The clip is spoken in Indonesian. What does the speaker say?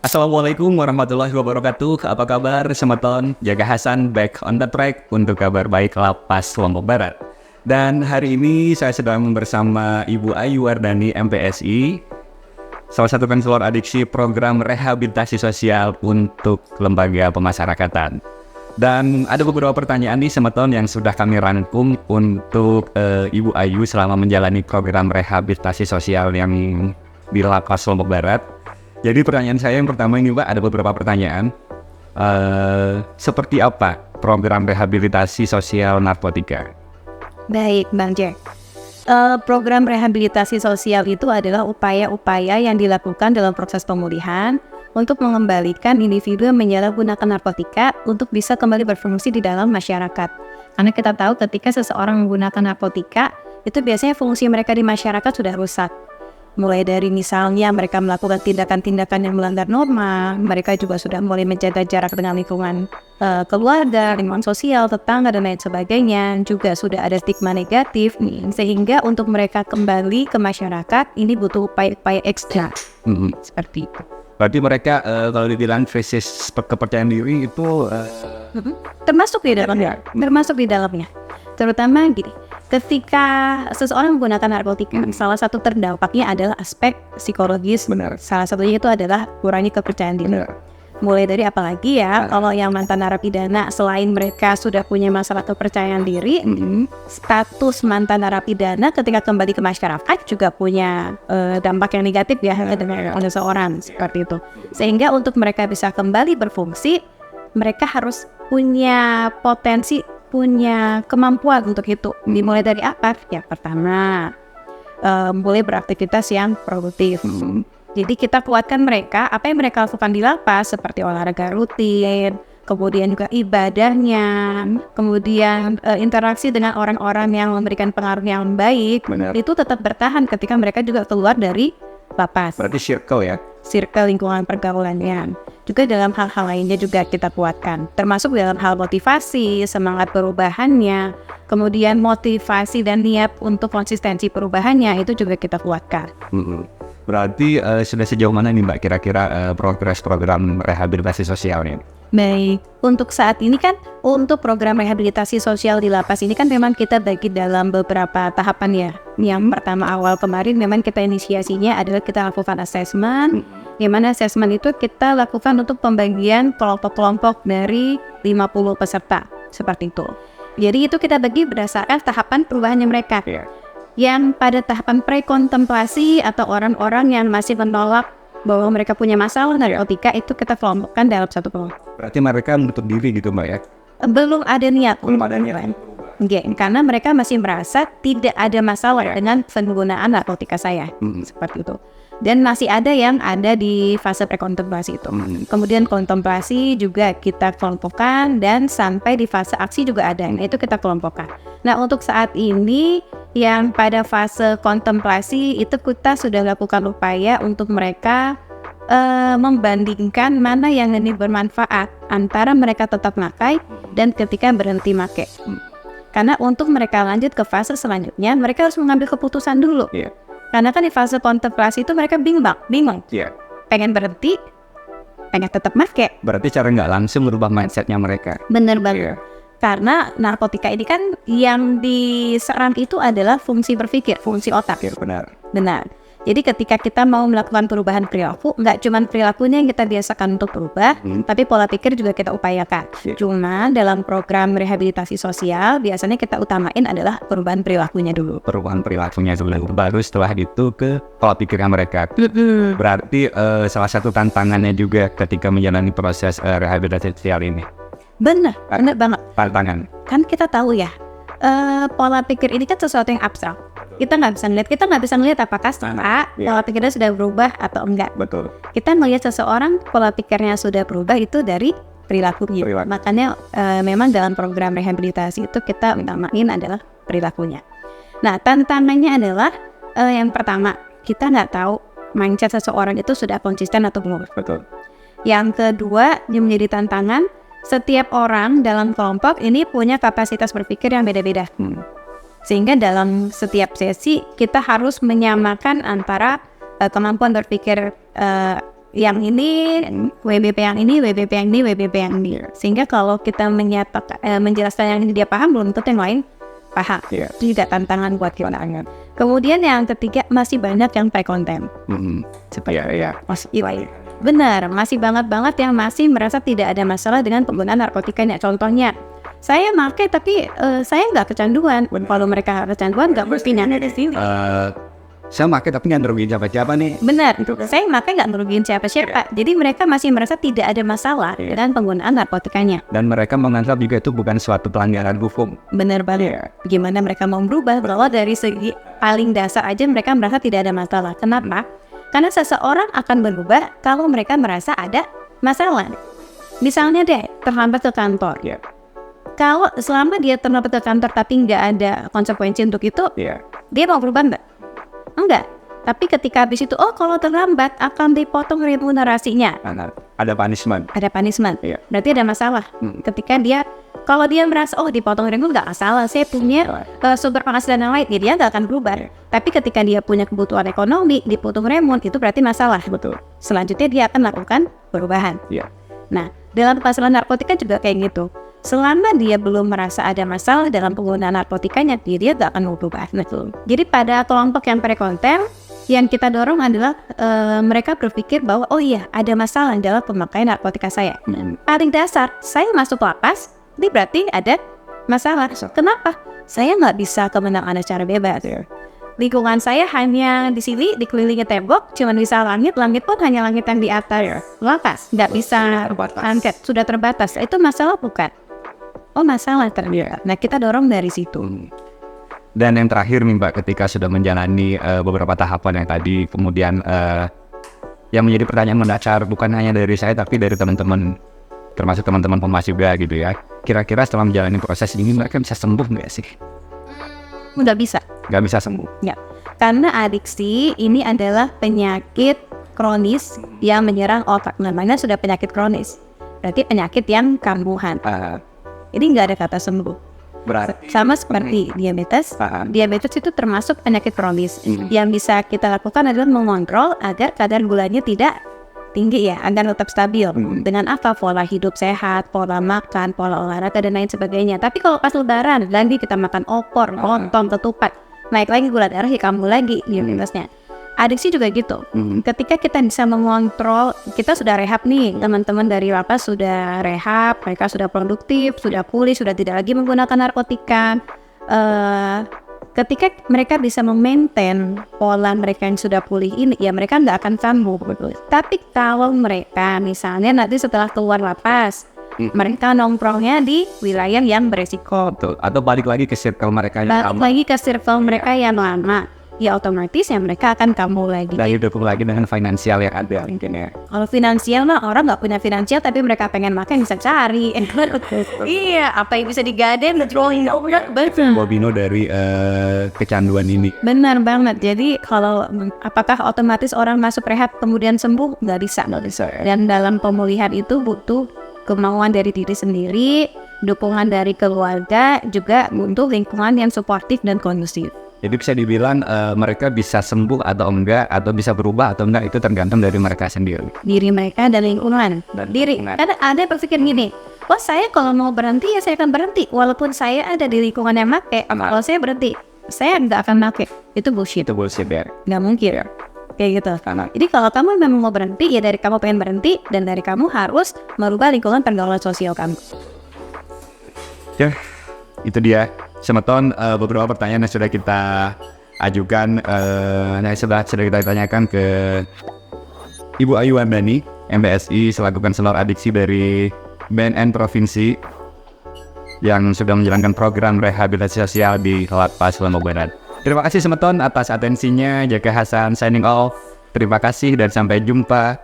Assalamualaikum warahmatullahi wabarakatuh. Apa kabar Semeton? Jaga Hasan back on the track untuk kabar baik Lapas Lombok Barat. Dan hari ini saya sedang bersama Ibu Ayu Wardani MPSI, salah satu konselor adiksi program rehabilitasi sosial untuk lembaga pemasyarakatan. Dan ada beberapa pertanyaan nih Semeton yang sudah kami rangkum untuk Ibu Ayu selama menjalani program rehabilitasi sosial yang di Lapas Lombok Barat. Jadi pertanyaan saya yang pertama ini Mbak, ada beberapa pertanyaan. Seperti apa program rehabilitasi sosial narkotika? Baik, Bang Jack. Program rehabilitasi sosial itu adalah upaya-upaya yang dilakukan dalam proses pemulihan untuk mengembalikan individu yang menyalahgunakan narkotika untuk bisa kembali berfungsi di dalam masyarakat. Karena kita tahu ketika seseorang menggunakan narkotika, itu biasanya fungsi mereka di masyarakat sudah rusak. Mulai dari misalnya mereka melakukan tindakan-tindakan yang melanggar norma, mereka juga sudah mulai menjaga jarak dengan lingkungan keluarga, lingkungan sosial, tetangga, dan lain sebagainya. Juga sudah ada stigma negatif, sehingga untuk mereka kembali ke masyarakat, ini butuh upaya-upaya ekstra. Seperti itu. Berarti mereka kalau dibilang krisis kepercayaan diri itu termasuk di dalamnya. Terutama gini, ketika seseorang menggunakan narkotika, salah satu terdampaknya adalah aspek psikologis. Benar. Salah satunya itu adalah kurangi kepercayaan diri. Benar. Mulai dari apalagi ya, kalau yang mantan narapidana, selain mereka sudah punya masalah kepercayaan diri, status mantan narapidana ketika kembali ke masyarakat juga punya dampak yang negatif ya dengan seseorang seperti itu. Sehingga untuk mereka bisa kembali berfungsi, mereka harus punya potensi, punya kemampuan untuk itu. Dimulai dari apa? Ya pertama, mulai beraktivitas yang produktif. Jadi kita kuatkan mereka, apa yang mereka lakukan di lapas seperti olahraga rutin, kemudian juga ibadahnya, kemudian interaksi dengan orang-orang yang memberikan pengaruh yang baik. Benar. Itu tetap bertahan ketika mereka juga keluar dari lapas. berarti circle ya. Circle lingkungan pergaulannya. Juga dalam hal-hal lainnya juga kita kuatkan, termasuk dalam hal motivasi, semangat perubahannya, kemudian motivasi dan niat untuk konsistensi perubahannya itu juga kita kuatkan. Berarti sudah sejauh mana nih Mbak kira-kira progres program rehabilitasi sosialnya? Baik, untuk saat ini kan untuk program rehabilitasi sosial di lapas ini kan memang kita bagi dalam beberapa tahapan ya. Yang pertama awal kemarin memang kita inisiasinya adalah kita lakukan asesmen, di mana asesmen itu kita lakukan untuk pembagian kelompok-kelompok dari 50 peserta, seperti itu. Jadi itu kita bagi berdasarkan tahapan perubahannya mereka. Yang pada tahapan pre-kontemplasi atau orang-orang yang masih menolak bahwa mereka punya masalah narkotika itu kita kelompokkan dalam satu kelompok. Berarti mereka menutup diri gitu Mbak ya? Belum ada niat. Karena mereka masih merasa tidak ada masalah dengan penggunaan narkotika saya. Seperti itu. Dan masih ada yang ada di fase prekontemplasi itu. Kemudian kontemplasi juga kita kelompokkan dan sampai di fase aksi juga ada. Nah itu kita kelompokkan. Nah untuk saat ini yang pada fase kontemplasi itu kita sudah lakukan upaya untuk mereka membandingkan mana yang ini bermanfaat antara mereka tetap makai dan ketika berhenti makai. Karena untuk mereka lanjut ke fase selanjutnya mereka harus mengambil keputusan dulu. Karena kan di fase kontemplasi itu mereka bingung. Pengen berhenti, pengen tetap make. Berarti cara nggak langsung merubah mindsetnya mereka. Bener banget. Karena narkotika ini kan yang diserang itu adalah fungsi berpikir, fungsi otak. Benar. Jadi ketika kita mau melakukan perubahan perilaku, nggak cuma perilakunya yang kita biasakan untuk berubah, tapi pola pikir juga kita upayakan. Cuma dalam program rehabilitasi sosial, biasanya kita utamain adalah perubahan perilakunya dulu. Baru setelah itu ke pola pikirnya mereka. Berarti salah satu tantangannya juga ketika menjalani proses rehabilitasi sosial ini. Benar banget. Tantangan. Kan kita tahu ya, pola pikir ini kan sesuatu yang abstrak. Kita nggak bisa ngelihat apakah pola pikirnya sudah berubah atau enggak. Betul. Kita melihat seseorang pola pikirnya sudah berubah itu dari perilakunya. Makanya memang dalam program rehabilitasi itu kita utamain adalah perilakunya. Nah tantangannya adalah yang pertama kita nggak tahu mindset seseorang itu sudah konsisten atau belum. Betul. Yang kedua yang menjadi tantangan, setiap orang dalam kelompok ini punya kapasitas berpikir yang beda-beda. Sehingga dalam setiap sesi kita harus menyamakan antara kemampuan berpikir yang ini, WBP yang ini, WBP yang ini, WBP yang ini. Sehingga kalau kita menjelaskan yang ini dia paham, belum tentu yang lain paham. Itu juga tantangan buat kita. Kemudian yang ketiga, masih banyak yang prekonten. Seperti benar, masih banget yang masih merasa tidak ada masalah dengan penggunaan narkotikanya. Contohnya, saya pakai tapi saya nggak kecanduan. Kalau mereka kecanduan nggak mesti nyana di sini. Saya pakai tapi nggak ngerugiin siapa-siapa nih. Benar, saya pakai nggak ngerugiin siapa-siapa. Jadi mereka masih merasa tidak ada masalah dengan penggunaan narkotikanya. Dan mereka menganggap juga itu bukan suatu pelanggaran hukum. Benar banget. Gimana mereka mau berubah? Bahwa dari segi paling dasar aja mereka merasa tidak ada masalah. Kenapa? Karena seseorang akan berubah kalau mereka merasa ada masalah. Misalnya deh, terlambat ke kantor. Kalau selama dia terlambat ke kantor tapi nggak ada konsekuensi untuk itu, dia mau berubah nggak? Enggak. Tapi ketika habis itu, kalau terlambat akan dipotong remunerasinya. Ada punishment. Ada punishment. Berarti ada masalah. Ketika kalau dia merasa, dipotong remunerasi nggak masalah, saya punya sumber penghasilan yang lain, dia nggak akan berubah. Tapi ketika dia punya kebutuhan ekonomi, dipotong remunerasi, itu berarti masalah. Betul. Selanjutnya dia akan melakukan perubahan. Nah, dalam masalah narkotika juga kayak gitu. Selama dia belum merasa ada masalah dalam penggunaan narkotikanya, dia nggak akan berubah. Jadi pada kelompok yang prekonten, yang kita dorong adalah mereka berpikir bahwa ada masalah dalam pemakaian narkotika saya. Paling dasar, saya masuk lapas, ini berarti ada masalah. Kenapa? Saya nggak bisa kemenangan secara bebas. Lingkungan saya hanya di sini dikelilingi tembok, cuma bisa langit pun hanya langit yang di atas. Lapas, nggak bisa angket, sudah terbatas. Itu masalah bukan? Masalah ternyata. Nah, kita dorong dari situ. Dan yang terakhir nih Mbak, ketika sudah menjalani beberapa tahapan yang tadi, kemudian yang menjadi pertanyaan mendasar bukan hanya dari saya tapi dari teman-teman, termasuk teman-teman pemas juga gitu ya. Kira-kira setelah menjalani proses ini mereka bisa sembuh nggak sih? Nggak bisa. Nggak bisa sembuh? Ya, karena adiksi ini adalah penyakit kronis yang menyerang otak. Namanya sudah penyakit kronis. Berarti penyakit yang kambuhan. Ini nggak ada kata sembuh. Berarti sama seperti diabetes. Diabetes itu termasuk penyakit kronis. Yang bisa kita lakukan adalah mengontrol agar kadar gulanya tidak tinggi agar tetap stabil. Dengan apa? Pola hidup sehat, pola makan, pola olahraga dan lain sebagainya. Tapi kalau pas lebaran lagi kita makan opor, lontong, ketupat, naik lagi gula darah, kambuh lagi diabetesnya. Adiksi juga gitu. Ketika kita bisa mengontrol, kita sudah rehab nih, teman-teman dari lapas sudah rehab, mereka sudah produktif, sudah pulih, sudah tidak lagi menggunakan narkotika. Ketika mereka bisa memaintain pola mereka yang sudah pulih ini, mereka nggak akan kambuh. Tapi kalau mereka misalnya nanti setelah keluar lapas, mereka nongkrongnya di wilayah yang beresiko. Betul. Atau balik lagi ke circle mereka yang lama. Lagi ke circle mereka yang lama. Otomatis mereka akan kambuh lagi. Dan hidup lagi dengan finansial yang ada mungkin ya. Kalau finansial orang nggak punya finansial tapi mereka pengen makan bisa cari. Apa yang bisa digaden Bobino dari kecanduan ini. Benar banget. Jadi kalau apakah otomatis orang masuk rehab kemudian sembuh? Nggak bisa. Dan dalam pemulihan itu butuh kemauan dari diri sendiri, dukungan dari keluarga, juga butuh lingkungan yang suportif dan kondusif. Jadi bisa dibilang mereka bisa sembuh atau enggak, atau bisa berubah atau enggak, itu tergantung dari mereka sendiri. Diri mereka dan lingkungan. Karena ada yang berpikir gini, saya kalau mau berhenti saya akan berhenti. Walaupun saya ada di lingkungan yang make, kalau saya berhenti, saya nggak akan make. Itu bullshit. Nggak mungkin. Kayak gitu. Jadi kalau kamu memang mau berhenti, dari kamu pengen berhenti, dan dari kamu harus merubah lingkungan pergaulan sosial kamu. Itu dia. Semeton beberapa pertanyaan yang sudah kita ajukan, yang sudah kita tanyakan ke Ibu Ayu Wardani, MBSI selaku konselor adiksi dari BNN Provinsi yang sudah menjalankan program rehabilitasi sosial di Lapas Lombok Barat. Terima kasih Semeton atas atensinya. Jaka Hasan signing off. Terima kasih dan sampai jumpa.